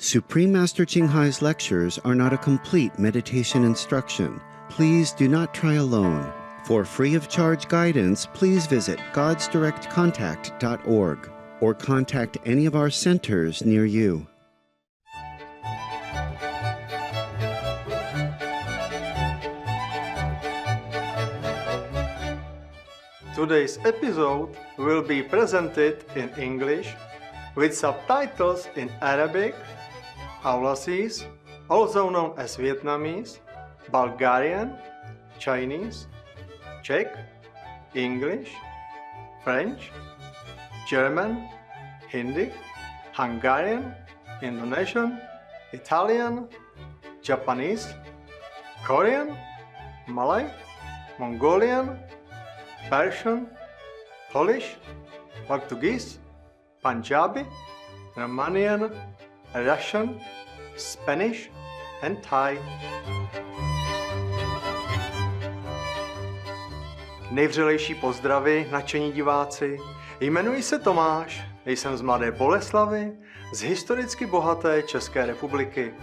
Supreme Master Ching Hai's lectures are not a complete meditation instruction. Please do not try alone. For free of charge guidance, please visit godsdirectcontact.org or contact any of our centers near you. Today's episode will be presented in English with subtitles in Arabic, Aulacese, also known as Vietnamese, Bulgarian, Chinese, Czech, English, French, German, Hindi, Hungarian, Indonesian, Italian, Japanese, Korean, Malay, Mongolian, Persian, Polish, Portuguese, Punjabi, Romanian, Russian, Spanish, and Thai. Nejvřelejší pozdravy, nadšení diváci. Jmenuji se Tomáš, jsem z Mladé Boleslavi, z historicky bohaté České republiky.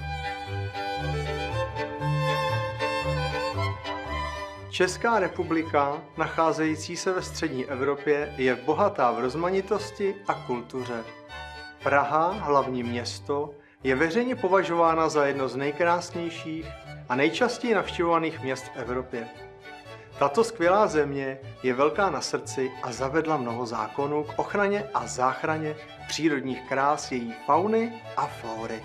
Česká republika, nacházející se ve střední Evropě, je bohatá v rozmanitosti a kultuře. Praha, hlavní město, je veřejně považována za jedno z nejkrásnějších a nejčastěji navštěvovaných měst v Evropě. Tato skvělá země je velká na srdci a zavedla mnoho zákonů k ochraně a záchraně přírodních krás její fauny a flóry.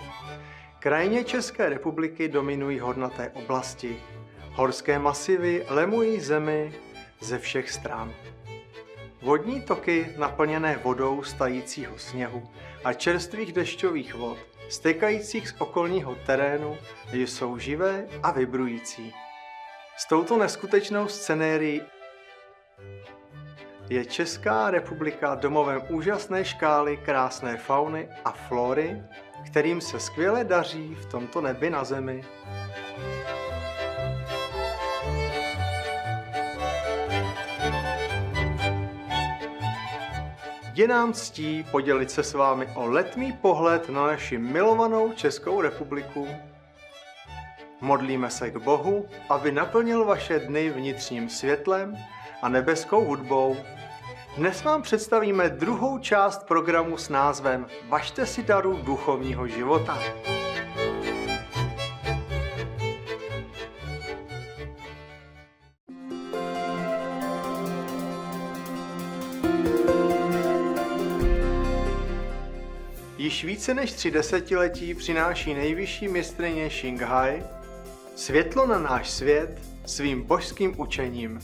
Krajině České republiky dominují hornaté oblasti. Horské masivy lemují zemi ze všech stran. Vodní toky naplněné vodou z tajícího sněhu a čerstvých dešťových vod, stékajících z okolního terénu, jsou živé a vibrující. S touto neskutečnou scenérií je Česká republika domovem úžasné škály krásné fauny a flóry, kterým se skvěle daří v tomto nebi na zemi. Je nám ctí podělit se s vámi o letmý pohled na naši milovanou Českou republiku. Modlíme se k Bohu, aby naplnil vaše dny vnitřním světlem a nebeskou hudbou. Dnes vám představíme druhou část programu s názvem Važte si daru duchovního života. Již více než 3 desetiletí přináší nejvyšší mistryně Ching Hai světlo na náš svět svým božským učením.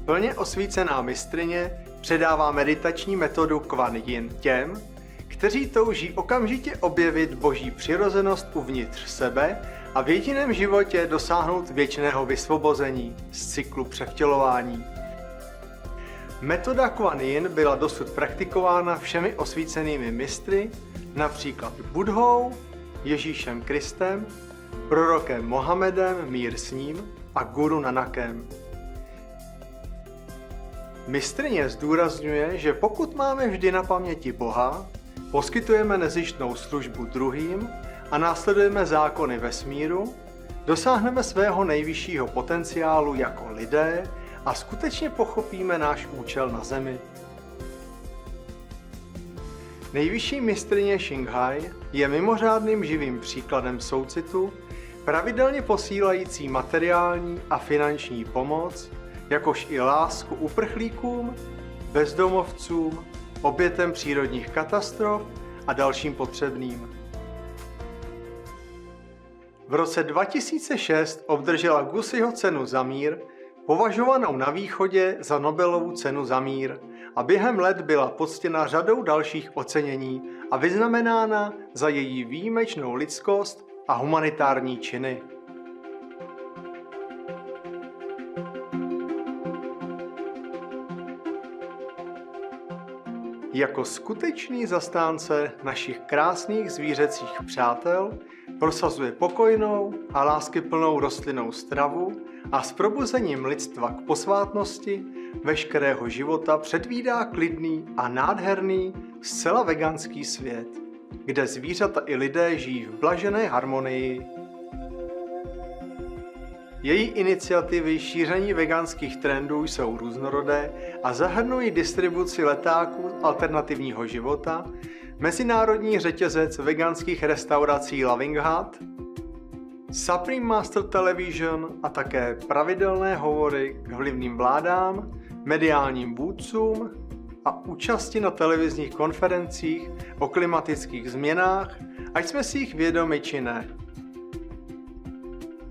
Plně osvícená mistryně předává meditační metodu Kuan Yin těm, kteří touží okamžitě objevit boží přirozenost uvnitř sebe a v jediném životě dosáhnout věčného vysvobození z cyklu převtělování. Metoda Kuan Yin byla dosud praktikována všemi osvícenými mistry, například Budhou, Ježíšem Kristem, prorokem Mohamedem, mír s ním, a guru Nanakem. Mistryně zdůrazňuje, že pokud máme vždy na paměti Boha, poskytujeme nezištnou službu druhým a následujeme zákony vesmíru, dosáhneme svého nejvyššího potenciálu jako lidé a skutečně pochopíme náš účel na zemi. Nejvyšší mistryně Ching Hai je mimořádným živým příkladem soucitu, pravidelně posílající materiální a finanční pomoc, jakož i lásku uprchlíkům, bezdomovcům, obětem přírodních katastrof a dalším potřebným. V roce 2006 obdržela Gusiho cenu za mír, považovanou na východě za Nobelovu cenu za mír, a během let byla poctěna řadou dalších ocenění a vyznamenána za její výjimečnou lidskost a humanitární činy. Jako skutečný zastánce našich krásných zvířecích přátel prosazuje pokojnou a láskyplnou rostlinnou stravu a s probuzením lidstva k posvátnosti veškerého života předvídá klidný a nádherný, zcela veganský svět. kde zvířata i lidé žijí v blažené harmonii. Její iniciativy šíření veganských trendů jsou různorodé a zahrnují distribuci letáků alternativního života, mezinárodní řetězec veganských restaurací Loving Hut, Supreme Master Television a také pravidelné hovory k vlivným vládám, mediálním vůdcům a účasti na televizních konferencích o klimatických změnách, ať jsme si jich vědomi či ne.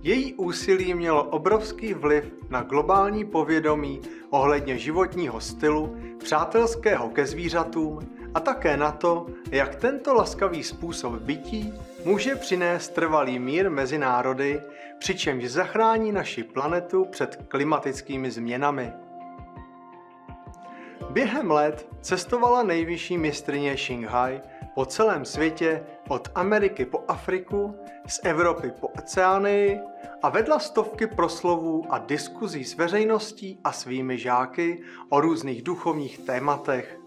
Její úsilí mělo obrovský vliv na globální povědomí ohledně životního stylu, přátelského ke zvířatům a také na to, jak tento laskavý způsob bytí může přinést trvalý mír mezi národy, přičemž zachrání naši planetu před klimatickými změnami. Během let cestovala nejvyšší mistryně Ching po celém světě od Ameriky po Afriku, z Evropy po Oceánii a vedla stovky proslovů a diskuzí s veřejností a svými žáky o různých duchovních tématech.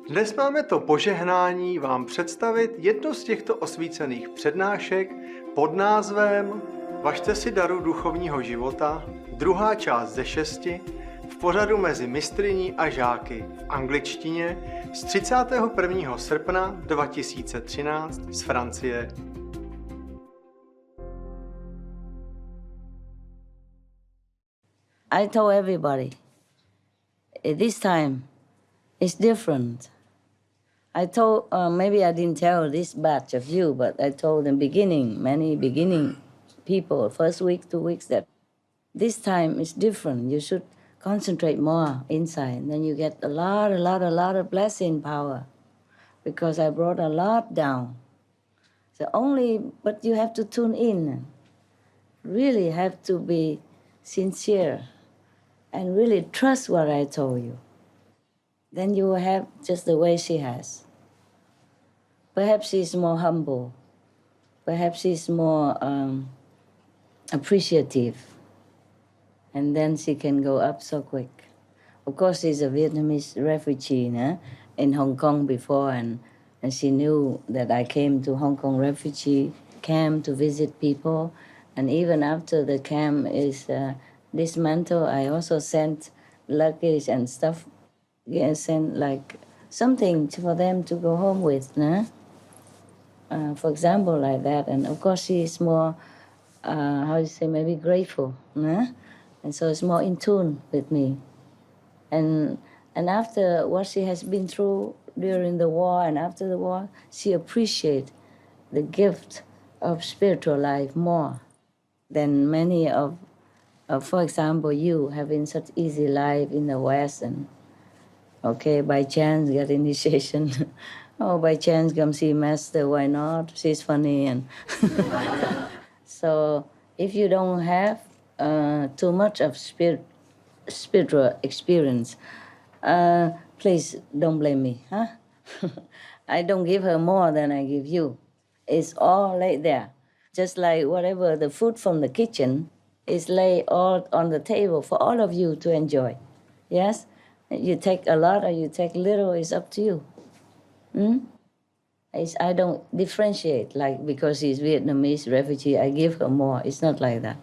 Dnes máme to požehnání vám představit jednu z těchto osvícených přednášek pod názvem Važte si daru duchovního života, druhá část ze 6, v pořadu mezi mistryní a žáky v angličtině z 31. srpna 2013 z Francie. I told everybody, this time it's different. I told, maybe I didn't tell this batch of you, but I told in beginning, many beginning people, first week, 2 weeks, that this time is different. You should concentrate more inside. Then you get a lot of blessing power, because I brought a lot down. So but you have to tune in. Really have to be sincere and really trust what I told you. Then you will have just the way she has. Perhaps she's more humble. Perhaps she's more appreciative. And then she can go up so quick. Of course, she's a Vietnamese refugee in Hong Kong before, and she knew that I came to Hong Kong refugee camp to visit people. And even after the camp is dismantled, I also sent luggage and stuff. Yeah, sent like something for them to go home with. For example, like that. And of course, she is more, maybe grateful. And so it's more in tune with me. And after what she has been through during the war and after the war, she appreciates the gift of spiritual life more than many of for example, you having such easy life in the West and, okay, by chance get initiation. Oh, by chance come see Mestre, why not? She's funny. And so if you don't have too much of spiritual experience, please don't blame me. I don't give her more than I give you. It's all laid there. Just like whatever the food from the kitchen is laid all on the table for all of you to enjoy. Yes? You take a lot or you take little, it's up to you. I don't differentiate, like because she's Vietnamese refugee, I give her more. It's not like that.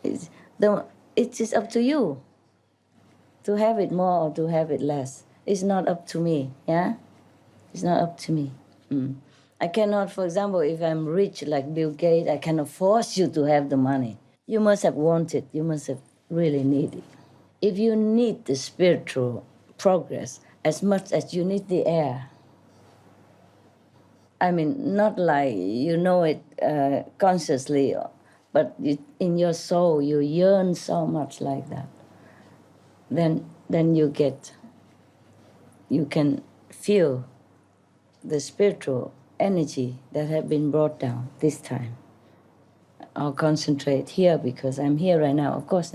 It's up to you to have it more or to have it less. It's not up to me, yeah? It's not up to me. I cannot, for example, if I'm rich like Bill Gates, I cannot force you to have the money. You must have wanted, you must have really needed. If you need the spiritual progress as much as you need the air, I mean, not like you know it consciously, but in your soul you yearn so much like that, then you can feel the spiritual energy that have been brought down this time. I'll concentrate here because I'm here right now, of course,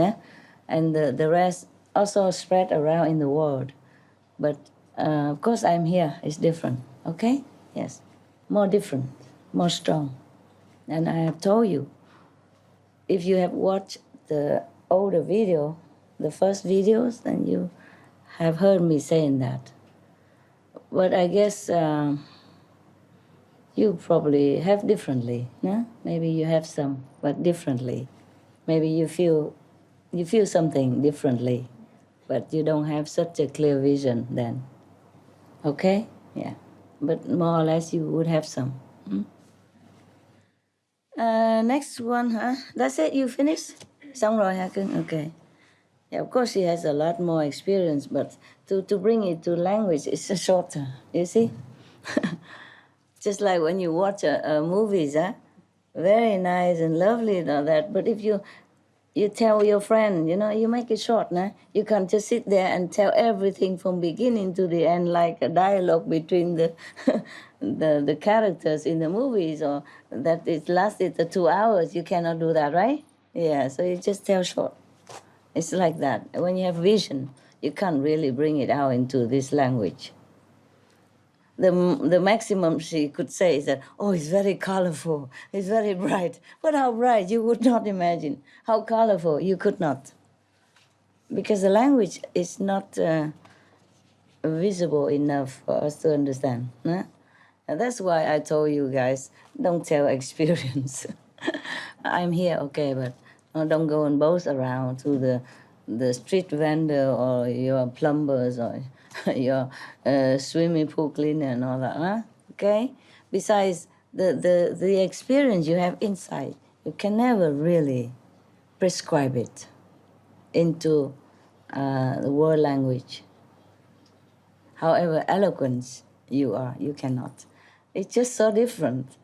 and the rest also spread around in the world. But of course I'm here, it's different, okay? Yes, more different, more strong. And I have told you, if you have watched the older video, the first videos, then you have heard me saying that. But I guess you you probably have differently, no? Maybe you have some, but differently. Maybe you feel something differently, but you don't have such a clear vision then. Okay? Yeah. But more or less you would have some. Next one, huh? That's it, you finished? Xong rồi hả cưng? Okay. Yeah, of course she has a lot more experience, but to bring it to language, it's shorter, you see? Just like when you watch movies, huh? Very nice and lovely and all that, but if you tell your friend, you make it short, nah? You can't just sit there and tell everything from beginning to the end like a dialogue between the the characters in the movies, or that it lasted 2 hours. You cannot do that, right? Yeah, so you just tell short. It's like that. When you have vision, you can't really bring it out into this language. The maximum she could say is that, oh, it's very colorful, it's very bright. But how bright? You would not imagine. How colorful? You could not. Because the language is not visible enough for us to understand. Huh? And that's why I told you guys, don't tell experience. I'm here, okay, but don't go and boast around to the street vendor or your plumbers or your swimming pool cleaner and all that, huh? Okay? Besides, the experience you have inside, you can never really prescribe it into the world language. However eloquent you are, you cannot. It's just so different.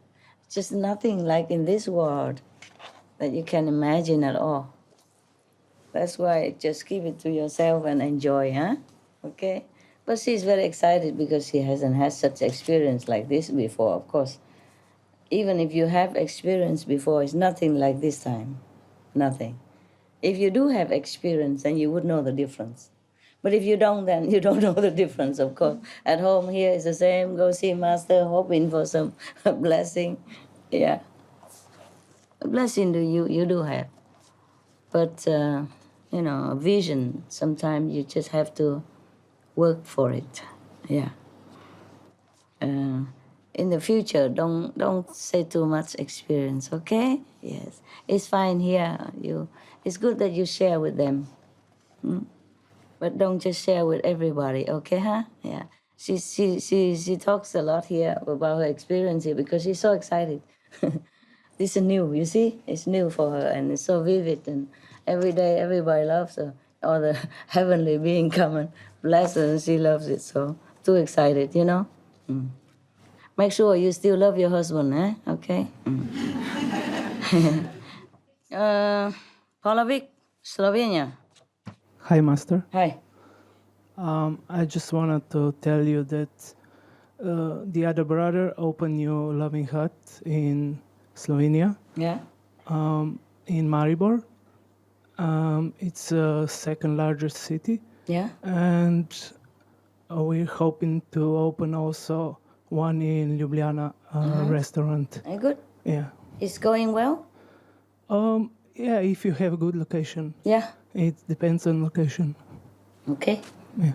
It's just nothing like in this world that you can imagine at all. That's why just keep it to yourself and enjoy, huh? Okay? But she's very excited because she hasn't had such experience like this before, of course. Even if you have experience before, it's nothing like this time. Nothing. If you do have experience, then you would know the difference. But if you don't, then you don't know the difference, of course. At home here is the same. Go see Master, hoping for some blessing. Yeah. A blessing you do have. But, vision, sometimes you just have to work for it. Yeah. In the future, don't say too much experience, okay? Yes. It's fine here. It's good that you share with them. But don't just share with everybody, okay, huh? Yeah. She talks a lot here about her experience here because she's so excited. This is new, you see? It's new for her and it's so vivid, and every day everybody loves her. All the heavenly being come and bless her and she loves it, so too excited, Make sure you still love your husband, eh? Okay? Polovic, Slovenia. Hi, Master. Hi. I just wanted to tell you that the other brother opened new loving hut in Slovenia, Yeah? in Maribor. It's the second largest city, Yeah? and we're hoping to open also one in Ljubljana restaurant. Good? Yeah. It's going well? Yeah, if you have a good location. Yeah. It depends on location. Okay. Yeah.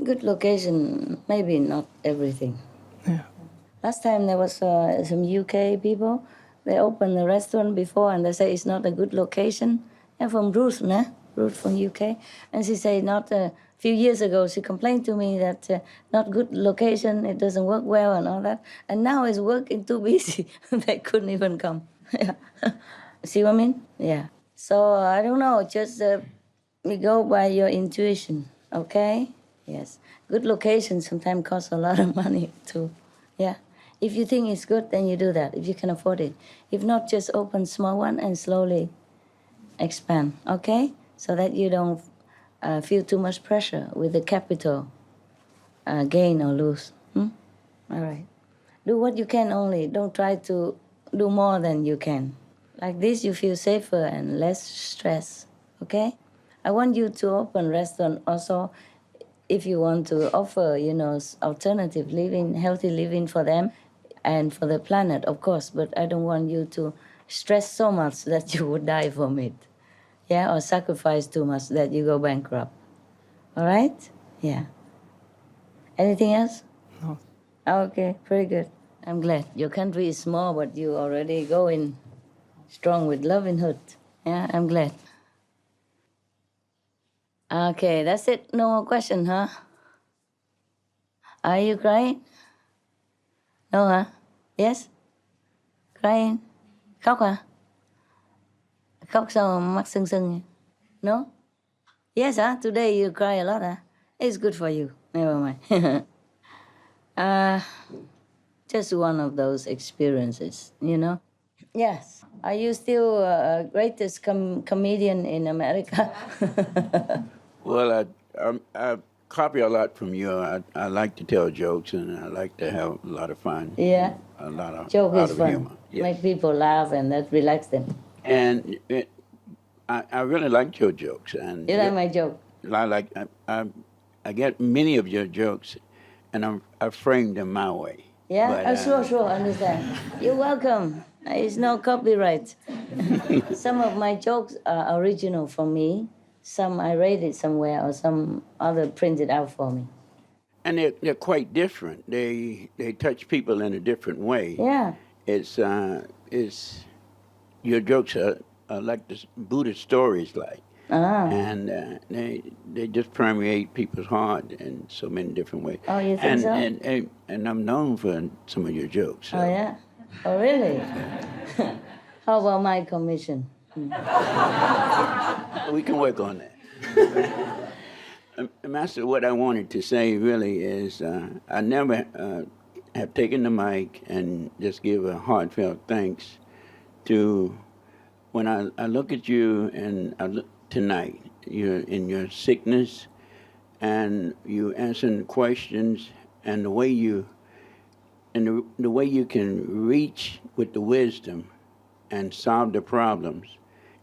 Good location, maybe not everything. Yeah. Last time there was some UK people. They opened the restaurant before and they say it's not a good location. And from Ruth, né? Ruth from UK. And she said not a few years ago, she complained to me that not good location, it doesn't work well and all that. And now it's working too busy. They couldn't even come. Yeah. See what I mean? Yeah. So I don't know, just we go by your intuition, okay? Yes. Good location sometimes costs a lot of money too. Yeah. If you think it's good, then you do that, if you can afford it. If not, just open small one and slowly expand, okay? So that you don't feel too much pressure with the capital gain or lose. All right. Do what you can only. Don't try to do more than you can. Like this, you feel safer and less stress, okay? I want you to open restaurant also if you want to offer, alternative living, healthy living for them and for the planet, of course. But I don't want you to stress so much that you would die from it. Yeah, or sacrifice too much that you go bankrupt. All right? Yeah. Anything else? No. Okay, very good. I'm glad. Your country is small, but you already going strong with lovinghood. Yeah, I'm glad. Okay, that's it. No more question, huh? Are you crying? No, huh? Yes? Crying? Khóc hả? Khóc sao mắt sưng sưng? No? Yes, huh? Today you cry a lot, huh? It's good for you. Never mind. uh, just one of those experiences, you know? Yes. Are you still greatest comedian in America? Well, I copy a lot from you. I like to tell jokes and I like to have a lot of fun. Yeah. A lot Joke is of fun. humor. Yes. Make people laugh and that relax them. And I really like your jokes. And You like my joke? I get many of your jokes, and I frame them my way. Yeah, But, sure, understand. You're welcome. It's no copyright. Some of my jokes are original from me. Some I read it somewhere or some other printed out for me. And they're quite different. They touch people in a different way. Yeah. It's your jokes are like the Buddhist stories, like. And they just permeate people's heart in so many different ways. Oh, you think so? And I'm known for some of your jokes. So. Oh, yeah? Oh, really? How about my commission? We can work on that. Master, what I wanted to say really is I never have taken the mic and just give a heartfelt thanks to when I look at you and I look tonight, you're in your sickness and you answering questions and the way you can reach with the wisdom and solve the problems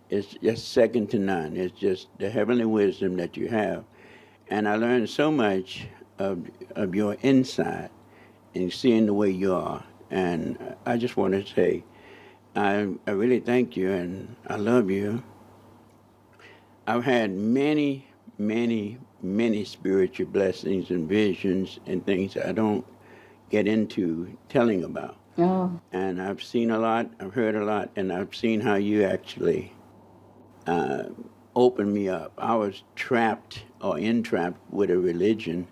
is just second to none. It's just the heavenly wisdom that you have. And I learned so much of your insight in seeing the way you are. And I just want to say, I really thank you and I love you. I've had many, many, many spiritual blessings and visions and things I don't get into telling about. Oh. And I've seen a lot, I've heard a lot, and I've seen how you actually opened me up. I was trapped or entrapped with a religion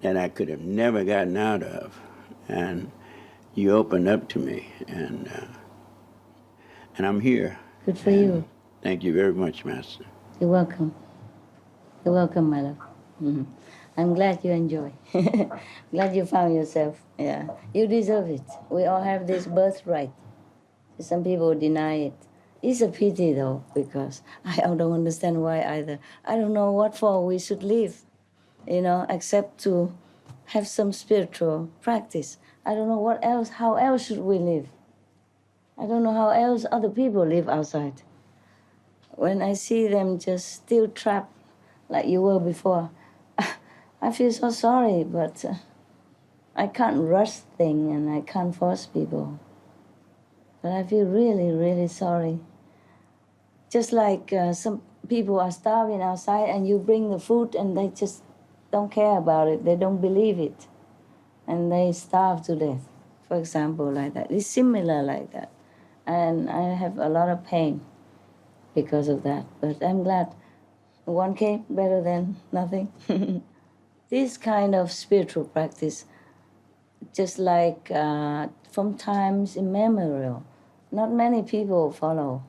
that I could have never gotten out of. And you opened up to me, and I'm here. Good for you. Thank you very much, Master. You're welcome. You're welcome, my love. Mm-hmm. I'm glad you enjoy. Glad you found yourself. Yeah, you deserve it. We all have this birthright. Some people deny it. It's a pity, though, because I don't understand why either. I don't know what for we should live, except to have some spiritual practice. I don't know what else, how else should we live? I don't know how else other people live outside. When I see them just still trapped like you were before, I feel so sorry, but I can't rush things and I can't force people. But I feel really, really sorry. Just like some people are starving outside and you bring the food and they just don't care about it. They don't believe it. And they starve to death, for example, like that. It's similar like that. And I have a lot of pain because of that. But I'm glad one came better than nothing. This kind of spiritual practice, just like from times immemorial, not many people follow.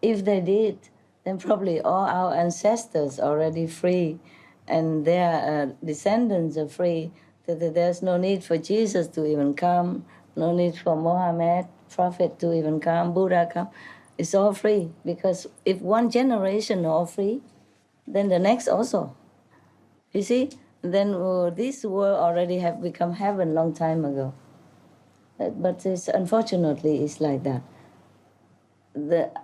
If they did, then probably all our ancestors are already free and their descendants are free. There's no need for Jesus to even come, no need for Mohammed, Prophet to even come, Buddha come. It's all free, because if one generation are all free, then the next also. You see, then this world already have become heaven long time ago. But unfortunately, it's like that.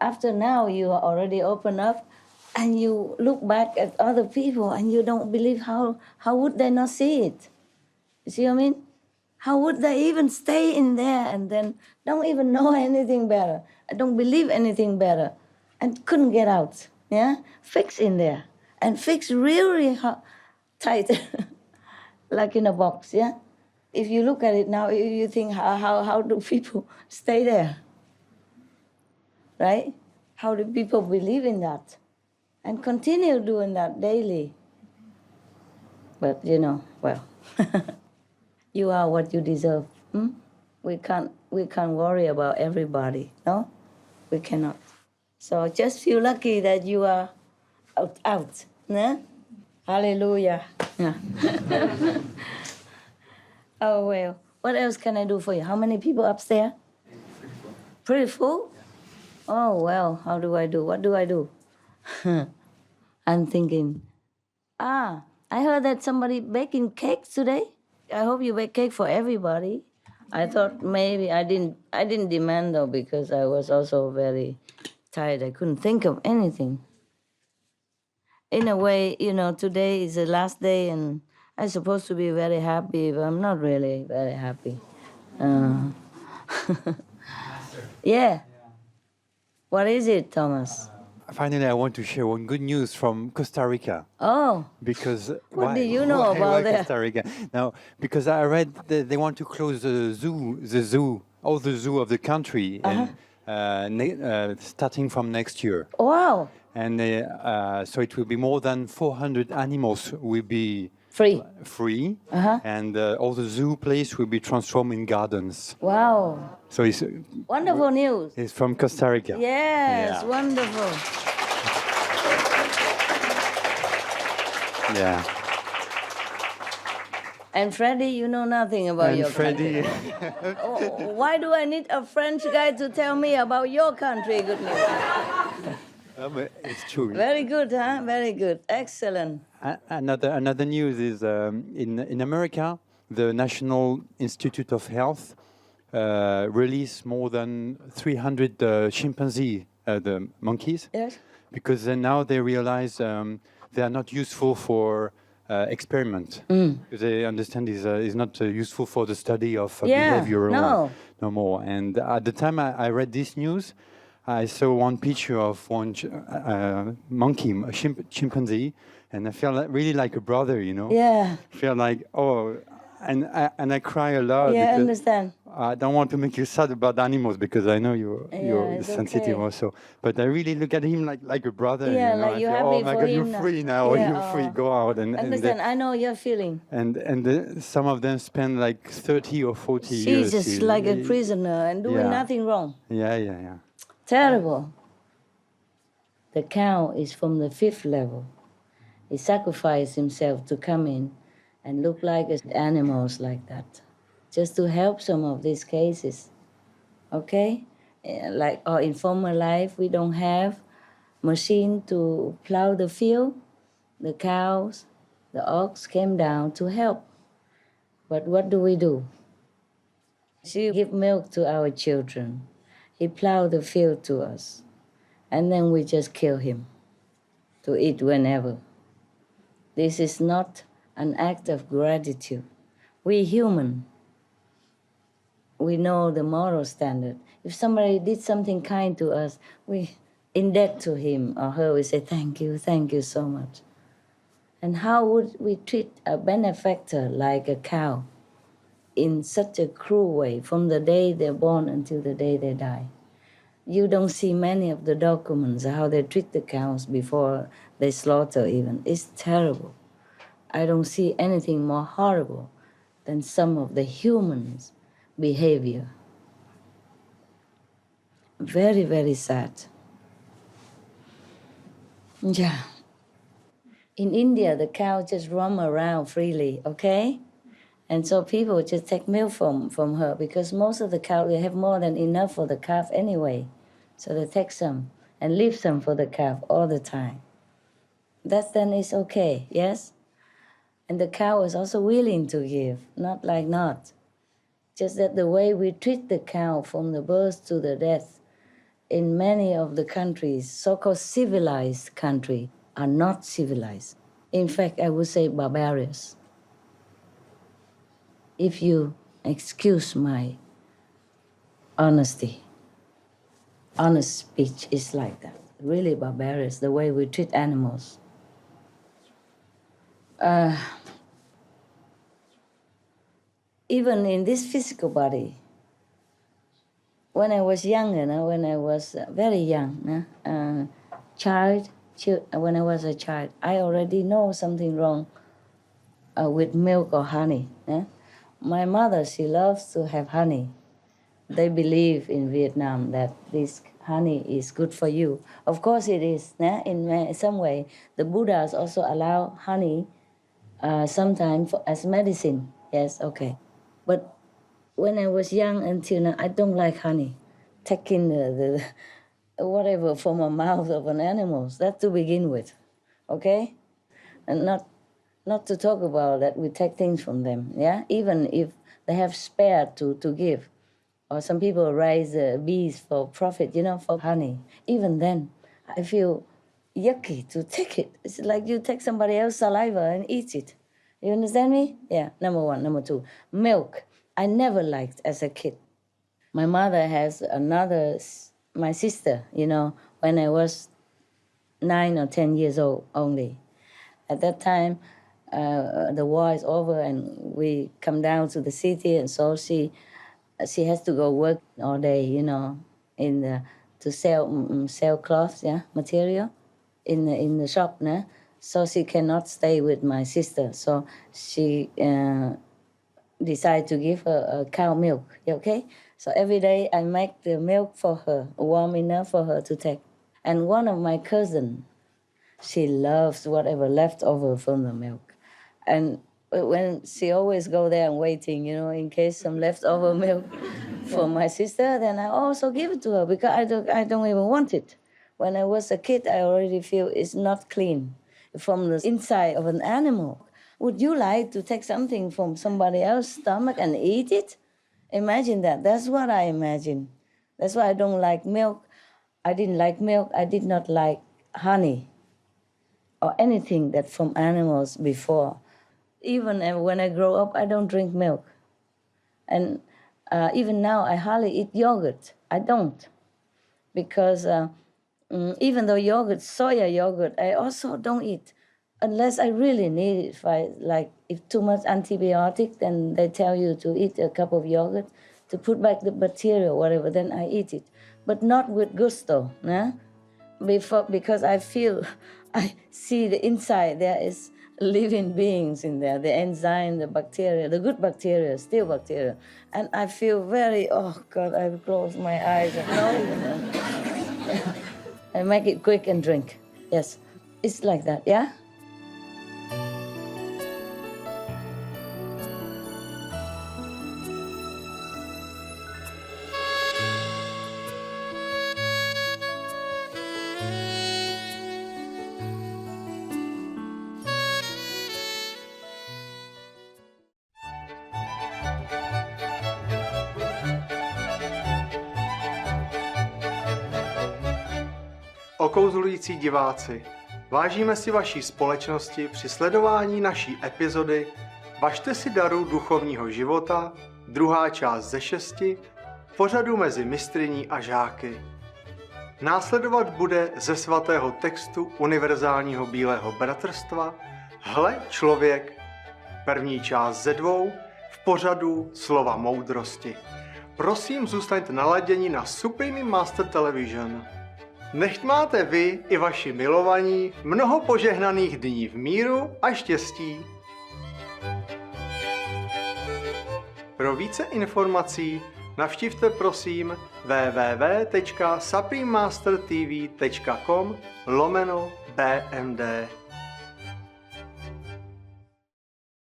After now, you are already open up, and you look back at other people, and you don't believe how would they not see it? You see what I mean? How would they even stay in there and then don't even know anything better, don't believe anything better, and couldn't get out? Yeah, fix in there, and fix really tight, like in a box. Yeah, If you look at it now, you think, how do people stay there? Right? How do people believe in that and continue doing that daily? But well, you are what you deserve. We can't worry about everybody, no? We cannot. So just feel lucky that you are out. No? Hallelujah. Yeah. Oh, well. What else can I do for you? How many people upstairs? Pretty full? Oh, well, how do I do? What do I do? I'm thinking, I heard that somebody baking cakes today. I hope you bake cake for everybody. I thought maybe I didn't demand though, because I was also very tired. I couldn't think of anything. In a way, today is the last day and I'm supposed to be very happy, but I'm not really very happy. Yeah. What is it, Thomas? Finally, I want to share one good news from Costa Rica. Oh. Because what do you know about that? Costa Rica? Now, because I read that they want to close the zoo, all the zoo of the country, and starting from next year. Wow. And so it will be more than 400 animals will be free, and all the zoo place will be transformed in gardens. Wow. So it's wonderful news. It's from Costa Rica. Yes, wonderful. Yeah. And Freddie, you know nothing about your country. Why do I need a French guy to tell me about your country? Good news. It's true. Very good, huh? Very good. Excellent. Another news is in America, the National Institute of Health released more than 300 chimpanzee, the monkeys. Yes. Because now they realize they are not useful for experiment. Because they understand is not useful for the study of behavior no more. And at the time I read this news, I saw one picture of one monkey, a chimpanzee, and I felt really like a brother, Yeah. I feel like, and I cry a lot. Yeah, I because understand. I don't want to make you sad about animals because I know you're sensitive also. But I really look at him like a brother. Yeah, like you're happy oh my for God, him you're free now. Yeah, You're free. Go out and understand. I know your feeling. And some of them spend like 30 or 40 years. She's just like a prisoner and doing nothing wrong. Yeah. Terrible. The cow is from the 5th level. He sacrificed himself to come in and look like animals like that, just to help some of these cases, okay? Like in former life, we don't have machine to plow the field. The cows, the ox came down to help. But what do? She give milk to our children. He plowed the field to us. And then we just kill him to eat whenever. This is not an act of gratitude. We human, we know the moral standard. If somebody did something kind to us, we in debt to him or her, we say, thank you so much. And how would we treat a benefactor like a cow in such a cruel way from the day they're born until the day they die? You don't see many of the documents, how they treat the cows before they slaughter even. It's terrible. I don't see anything more horrible than some of the humans' behavior. Very, very sad. Yeah. In India, the cow just roam around freely, okay? And so people just take milk from her because most of the cows, they have more than enough for the calf anyway. So they take some and leave some for the calf all the time. That then is okay, yes? And the cow is also willing to give, not like not. Just that the way we treat the cow from the birth to the death in many of the countries, so-called civilized countries, are not civilized. In fact, I would say barbarous. If you excuse my honesty, honest speech is like that. Really barbarous, the way we treat animals. even in this physical body. When I was younger, when I was very young, when I was a child, I already know something wrong with milk or honey. My mother, she loves to have honey. They believe in Vietnam that this honey is good for you. Of course it is. In some way, the Buddhas also allow honey sometimes as medicine. Yes, okay. But when I was young until now, I don't like honey. Taking the whatever from a mouth of an animal, that to begin with, okay? And not to talk about that we take things from them, yeah? Even if they have spare to give. Or some people raise bees for profit, for honey. Even then, I feel yucky to take it. It's like you take somebody else's saliva and eat it. You understand me? Yeah, number one. Number two, milk. I never liked as a kid. My mother has my sister, when I was 9 or 10 years old only. At that time, the war is over and we come down to the city, and so she has to go work all day, to sell cloths, material in the shop, so she cannot stay with my sister. So she decided to give her a cow milk, okay? So every day I make the milk for her, warm enough for her to take. And one of my cousins, she loves whatever left over from the milk. And when she always go there and waiting, in case some leftover milk for my sister, then I also give it to her because I don't even want it. When I was a kid, I already feel it's not clean from the inside of an animal. Would you like to take something from somebody else's stomach and eat it? Imagine that. That's what I imagine. That's why I don't like milk. I didn't like milk. I did not like honey or anything that from animals before. Even when I grow up, I don't drink milk. And even now, I hardly eat yogurt. I don't. Because even though yogurt, soya yogurt, I also don't eat. Unless I really need it. If too much antibiotic, then they tell you to eat a cup of yogurt to put back the bacteria or whatever, then I eat it. But not with gusto, because I see the inside, there is living beings in there, the enzyme, the bacteria, the good bacteria, still bacteria. And I feel very, oh God, I close my eyes. I make it quick and drink. Yes, it's like that, yeah? Okouzlující diváci, vážíme si vaší společnosti při sledování naší epizody Važte si daru duchovního života, druhá část ze 6, pořadu mezi mistryní a žáky. Následovat bude ze svatého textu univerzálního bílého bratrstva Hle člověk, první část ze 2 v pořadu Slova moudrosti. Prosím, zůstaňte naladěni na Supreme Master Television. Nechť máte vy i vaši milovaní mnoho požehnaných dní v míru a štěstí. Pro více informací navštivte prosím www.suprememastertv.com/BMD.